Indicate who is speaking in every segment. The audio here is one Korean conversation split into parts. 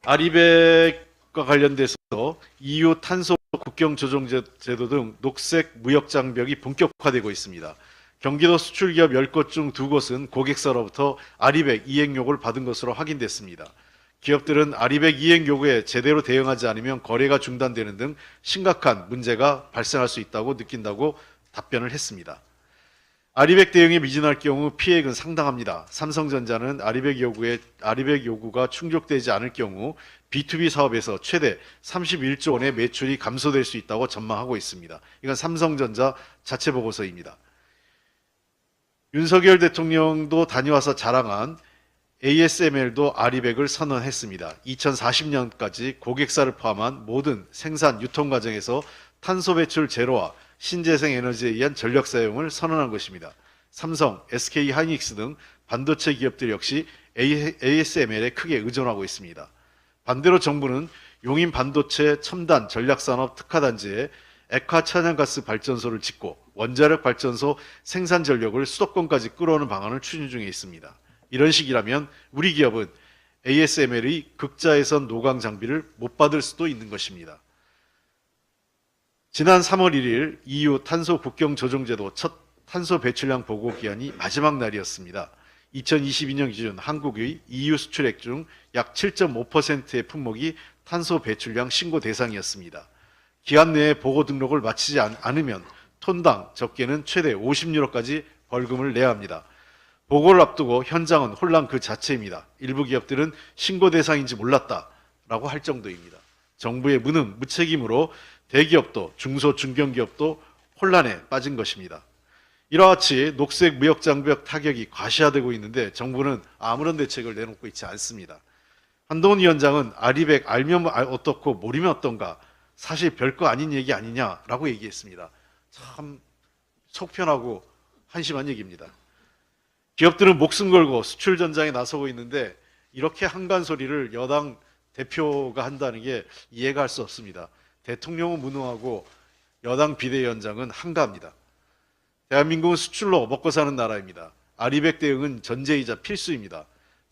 Speaker 1: 아리백과 관련돼서 EU 탄소 국경 조정 제도 등 녹색 무역 장벽이 본격화되고 있습니다. 경기도 수출기업 10곳 중 2곳은 고객사로부터 아리백 이행 요구를 받은 것으로 확인됐습니다. 기업들은 아리백 이행 요구에 제대로 대응하지 않으면 거래가 중단되는 등 심각한 문제가 발생할 수 있다고 느낀다고 답변을 했습니다. 아리백 대응에 미진할 경우 피해액은 상당합니다. 삼성전자는 아리백 요구가 충족되지 않을 경우 B2B 사업에서 최대 31조 원의 매출이 감소될 수 있다고 전망하고 있습니다. 이건 삼성전자 자체 보고서입니다. 윤석열 대통령도 다녀와서 자랑한 ASML도 아리백을 선언했습니다. 2040년까지 고객사를 포함한 모든 생산, 유통 과정에서 탄소 배출 제로와 신재생 에너지에 의한 전력 사용을 선언한 것입니다. 삼성, SK 하이닉스 등 반도체 기업들 역시 ASML에 크게 의존하고 있습니다. 반대로 정부는 용인 반도체 첨단 전략산업 특화단지에 액화 천연가스 발전소를 짓고 원자력 발전소 생산 전력을 수도권까지 끌어오는 방안을 추진 중에 있습니다. 이런 식이라면 우리 기업은 ASML의 극자에선 노광 장비를 못 받을 수도 있는 것입니다. 지난 3월 1일 EU 탄소 국경 조정제도 첫 탄소 배출량 보고 기한이 마지막 날이었습니다. 2022년 기준 한국의 EU 수출액 중 약 7.5%의 품목이 탄소 배출량 신고 대상이었습니다. 기한 내에 보고 등록을 마치지 않으면 톤당 적게는 최대 50유로까지 벌금을 내야 합니다. 보고를 앞두고 현장은 혼란 그 자체입니다. 일부 기업들은 신고 대상인지 몰랐다라고 할 정도입니다. 정부의 무능, 무책임으로 대기업도 중소, 중견기업도 혼란에 빠진 것입니다. 이와 같이 녹색 무역 장벽 타격이 과시화되고 있는데 정부는 아무런 대책을 내놓고 있지 않습니다. 한동훈 위원장은 아리백 알면 어떻고 모르면 어떤가, 사실 별거 아닌 얘기 아니냐라고 얘기했습니다. 참 속편하고 한심한 얘기입니다. 기업들은 목숨 걸고 수출 전장에 나서고 있는데 이렇게 한간 소리를 여당 대표가 한다는 게 이해가 할 수 없습니다. 대통령은 무능하고 여당 비대위원장은 한가합니다. 대한민국은 수출로 먹고 사는 나라입니다. 아리백 대응은 전제이자 필수입니다.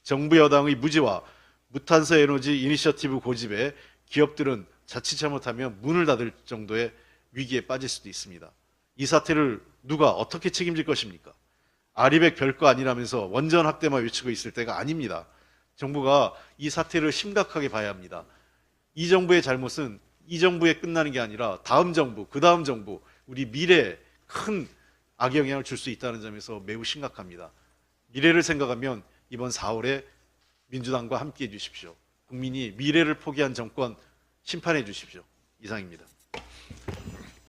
Speaker 1: 정부 여당의 무지와 무탄소 에너지 이니셔티브 고집에 기업들은 자칫 잘못하면 문을 닫을 정도의 위기에 빠질 수도 있습니다. 이 사태를 누가 어떻게 책임질 것입니까? 아리백 별거 아니라면서 원전 확대만 외치고 있을 때가 아닙니다. 정부가 이 사태를 심각하게 봐야 합니다. 이 정부의 잘못은 이 정부에 끝나는 게 아니라 다음 정부, 그 다음 정부, 우리 미래에 큰 악영향을 줄 수 있다는 점에서 매우 심각합니다. 미래를 생각하면 이번 4월에 민주당과 함께해 주십시오. 국민이 미래를 포기한 정권 심판해 주십시오. 이상입니다.